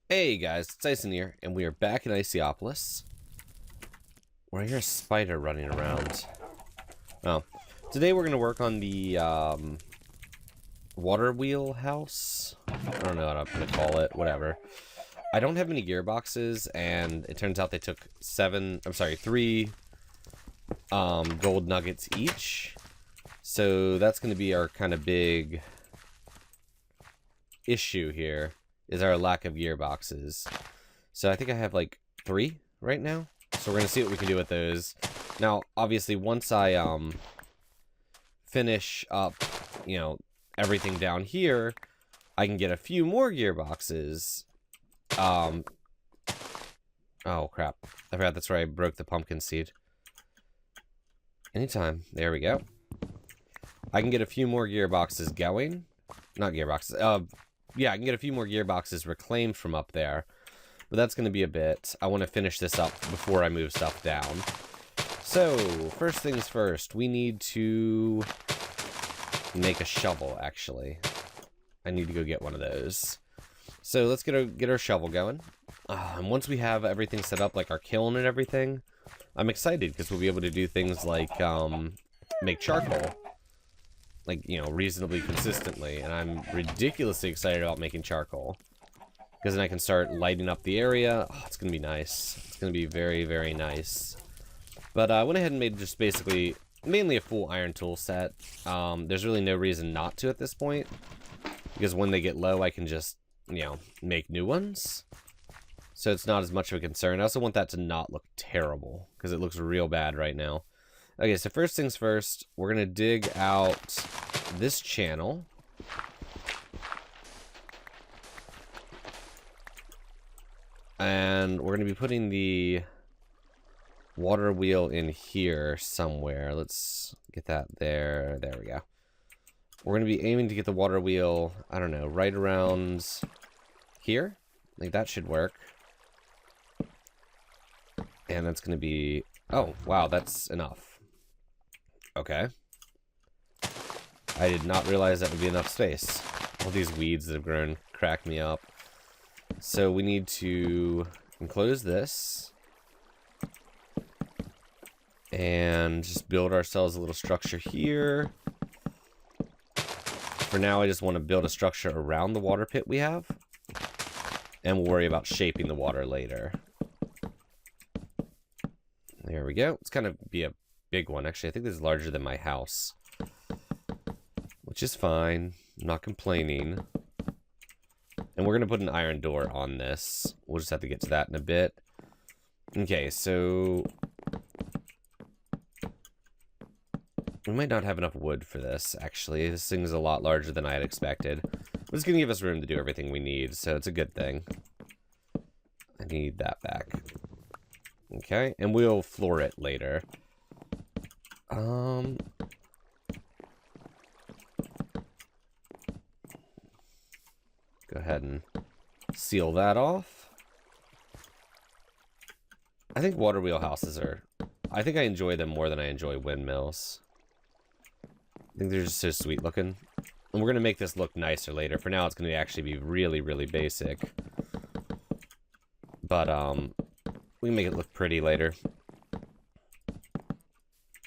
Hey guys, it's IcyNewYear, and we are back in Icyopolis. Where I hear a spider running around. Oh. Today we're going to work on the water wheel house. I don't know what I'm going to call it, whatever. I don't have any gearboxes, and it turns out they took 3 gold nuggets each. So that's going to be our kind of big issue here, is our lack of gearboxes. So I think I have like 3 right now. So we're going to see what we can do with those. Now, obviously, once I finish up, everything down here, I can get a few more gearboxes. Oh, crap. I forgot that's where I broke the pumpkin seed. Anytime. There we go. I can get a few more gearboxes going. Not gearboxes. Yeah, I can get a few more gearboxes reclaimed from up there. But that's going to be a bit. I want to finish this up before I move stuff down. So, first things first. We need to make a shovel, actually. I need to go get one of those. So, let's get our shovel going. And once we have everything set up, like our kiln and everything, I'm excited because we'll be able to do things like make charcoal. Like, reasonably consistently. And I'm ridiculously excited about making charcoal. Because then I can start lighting up the area. Oh, it's going to be nice. It's going to be very, very nice. But I went ahead and made just basically, mainly a full iron tool set. There's really no reason not to at this point. Because when they get low, I can just, make new ones. So it's not as much of a concern. I also want that to not look terrible. Because it looks real bad right now. Okay, so first things first, we're going to dig out this channel. And we're going to be putting the water wheel in here somewhere. Let's get that there. There we go. We're going to be aiming to get the water wheel, I don't know, right around here. I think that should work. And that's going to be... Oh, wow, that's enough. Okay. I did not realize that would be enough space. All these weeds that have grown crack me up. So we need to enclose this. And just build ourselves a little structure here. For now, I just want to build a structure around the water pit we have. And we'll worry about shaping the water later. There we go. It's kind of be a big one. Actually, I think this is larger than my house. Which is fine. I'm not complaining. And we're going to put an iron door on this. We'll just have to get to that in a bit. Okay, so... we might not have enough wood for this, actually. This thing's a lot larger than I had expected. But it's going to give us room to do everything we need, so it's a good thing. I need that back. Okay, and we'll floor it later. Go ahead and seal that off. I think water wheel houses are... I think I enjoy them more than I enjoy windmills. I think they're just so sweet looking. And we're going to make this look nicer later. For now, it's going to actually be really, really basic. But, we can make it look pretty later.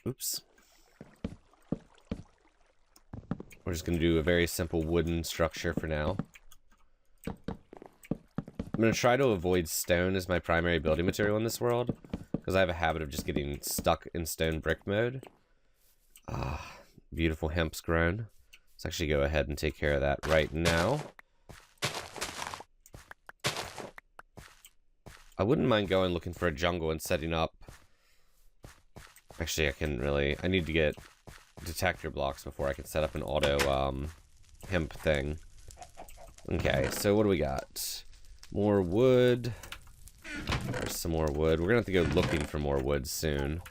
Oops. We're just going to do a very simple wooden structure for now. I'm going to try to avoid stone as my primary building material in this world. Because I have a habit of just getting stuck in stone brick mode. Ah, beautiful hemp's grown. Let's actually go ahead and take care of that right now. I wouldn't mind going looking for a jungle and setting up... Actually, I need to get detector blocks before I can set up an auto hemp thing. Okay, so what do we got? More wood. There's some more wood. We're going to have to go looking for more wood soon.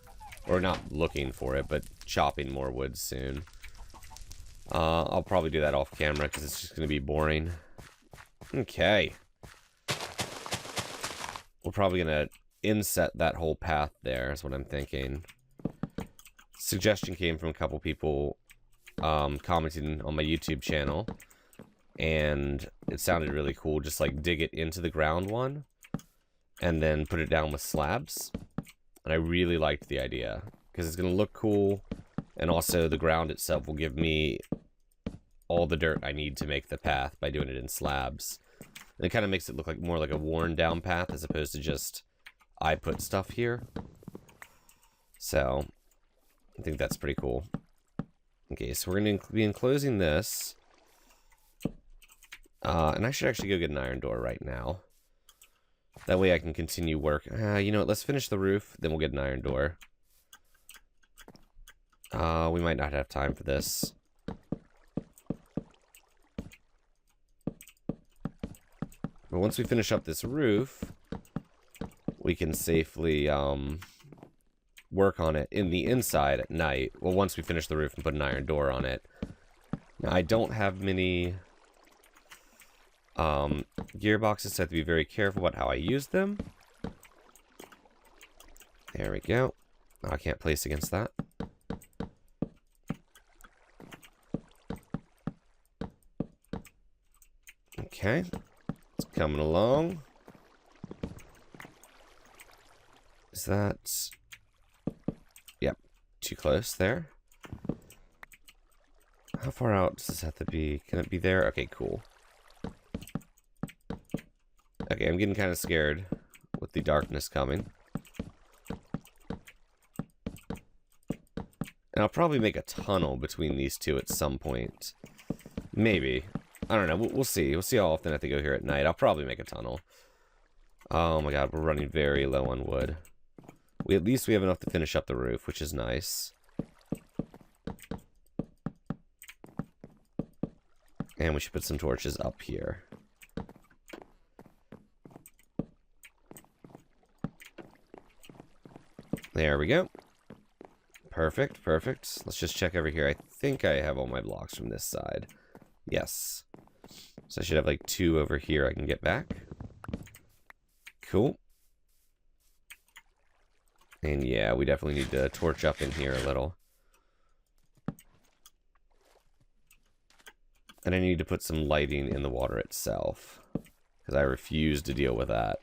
Or not looking for it, but chopping more wood soon. I'll probably do that off camera because it's just going to be boring. Okay. We're probably going to inset that whole path there, is what I'm thinking. Suggestion came from a couple people commenting on my YouTube channel. and it sounded really cool. Just like dig it into the ground one and then put it down with slabs. And I really liked the idea because it's going to look cool, and also the ground itself will give me all the dirt I need to make the path by doing it in slabs. And it kind of makes it look like more like a worn down path as opposed to just I put stuff here. So I think that's pretty cool. Okay, so we're going to be enclosing this. And I should actually go get an iron door right now. That way I can continue work. You know what, let's finish the roof, then we'll get an iron door. We might not have time for this. But once we finish up this roof, we can safely work on it in the inside at night. Well, once we finish the roof and put an iron door on it. Now, I don't have many gearboxes, so I have to be very careful about how I use them. There we go. Oh, I can't place against that. Okay. It's coming along. Is that... Yep. Too close there. How far out does this have to be? Can it be there? Okay, cool. Okay, I'm getting kind of scared with the darkness coming. And I'll probably make a tunnel between these two at some point. Maybe. I don't know. We'll see. We'll see how often I have to go here at night. I'll probably make a tunnel. Oh my god, we're running very low on wood. At least we have enough to finish up the roof, which is nice. And we should put some torches up here. There we go. Perfect, perfect. Let's just check over here. I think I have all my blocks from this side. Yes. So I should have like 2 over here I can get back. Cool. And yeah, we definitely need to torch up in here a little. And I need to put some lighting in the water itself, because I refuse to deal with that.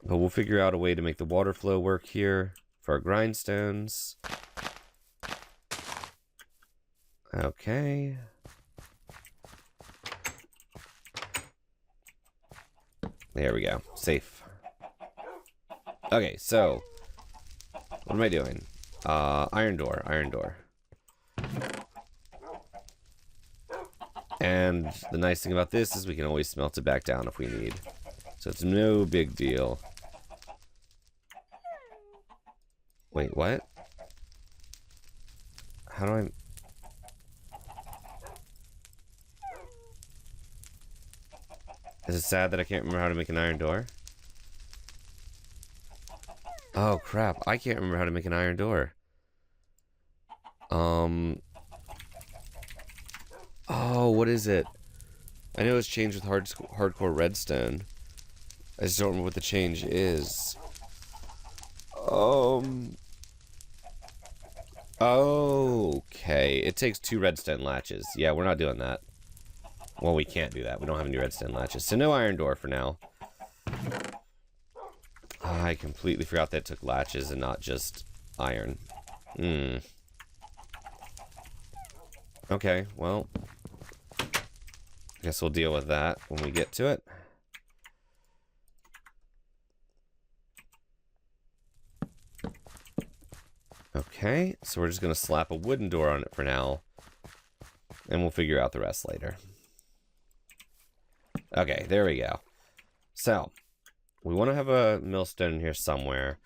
But we'll figure out a way to make the water flow work here for our grindstones. Okay. There we go. Safe. Okay, so what am I doing? Iron door, iron door. And the nice thing about this is we can always smelt it back down if we need. So it's no big deal. Wait, what? How do I... Is it sad that I can't remember how to make an iron door? Oh, crap. I can't remember how to make an iron door. Oh, what is it? I know it's changed with hardcore redstone. I just don't remember what the change is. Okay. It takes 2 redstone latches. Yeah, we're not doing that. Well, we can't do that. We don't have any redstone latches. So no iron door for now. I completely forgot that it took latches and not just iron. Okay, well, I guess we'll deal with that when we get to it. Okay, so we're just going to slap a wooden door on it for now, and we'll figure out the rest later. Okay, there we go. So, we want to have a millstone in here somewhere.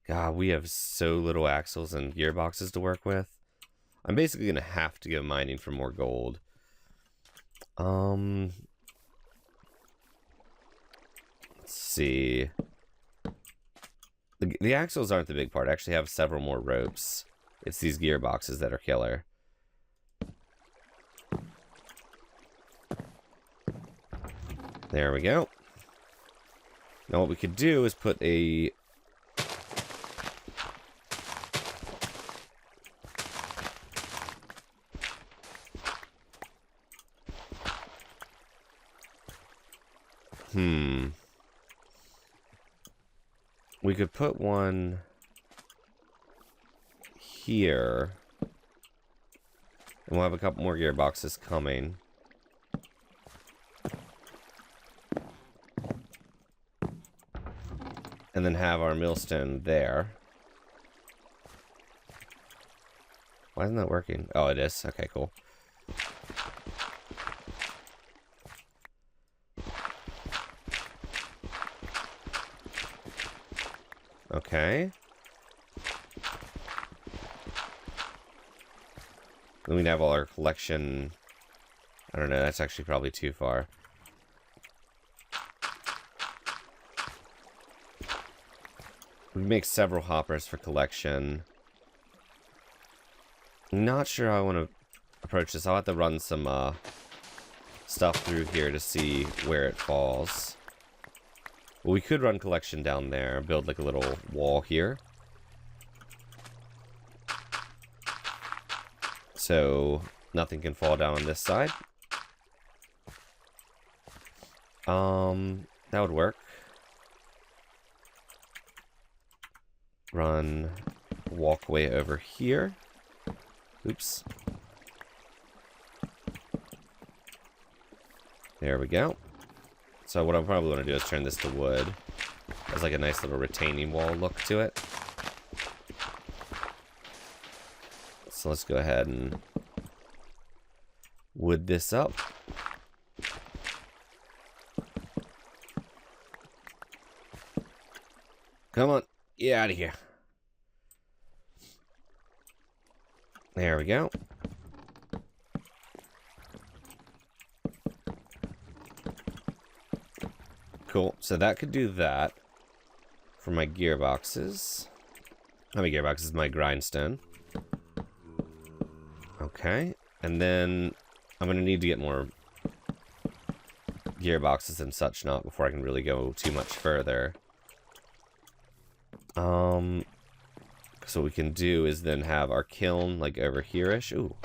God, we have so little axles and gearboxes to work with. I'm basically going to have to go mining for more gold. Let's see. The axles aren't the big part. I actually have several more ropes. It's these gearboxes that are killer. There we go. Now what we could do is put a... We could put one here. And we'll have a couple more gearboxes coming. And then have our millstone there. Why isn't that working? Oh, it is. Okay, cool. Okay. Then we'd have all our collection. I don't know, that's actually probably too far. We make several hoppers for collection. Not sure how I want to approach this. I'll have to run some stuff through here to see where it falls. Well, we could run collection down there, build like a little wall here. So nothing can fall down on this side. That would work. Run walkway over here. Oops. There we go. So what I probably want to do is turn this to wood. There's like a nice little retaining wall look to it. So let's go ahead and wood this up. Come on, get out of here. There we go. Cool, so that could do that for my gearboxes. Not my gearboxes, my grindstone. Okay, and then I'm going to need to get more gearboxes and such not before I can really go too much further. So what we can do is then have our kiln like over here-ish. Ooh,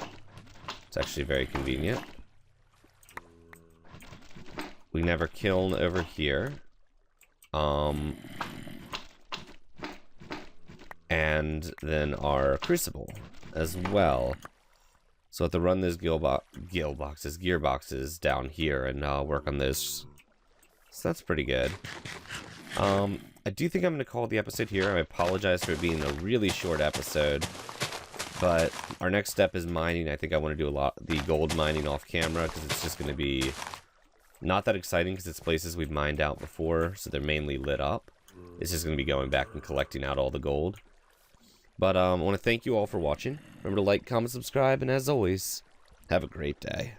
it's actually very convenient. We can have our kiln over here. And then our crucible as well. So I have to run those gearboxes down here and work on those. So that's pretty good. I do think I'm going to call the episode here. I apologize for it being a really short episode. But our next step is mining. I think I want to do the gold mining off camera because it's just going to be not that exciting because it's places we've mined out before. So they're mainly lit up. It's just going to be going back and collecting out all the gold. But I want to thank you all for watching. Remember to like, comment, subscribe, and as always, have a great day.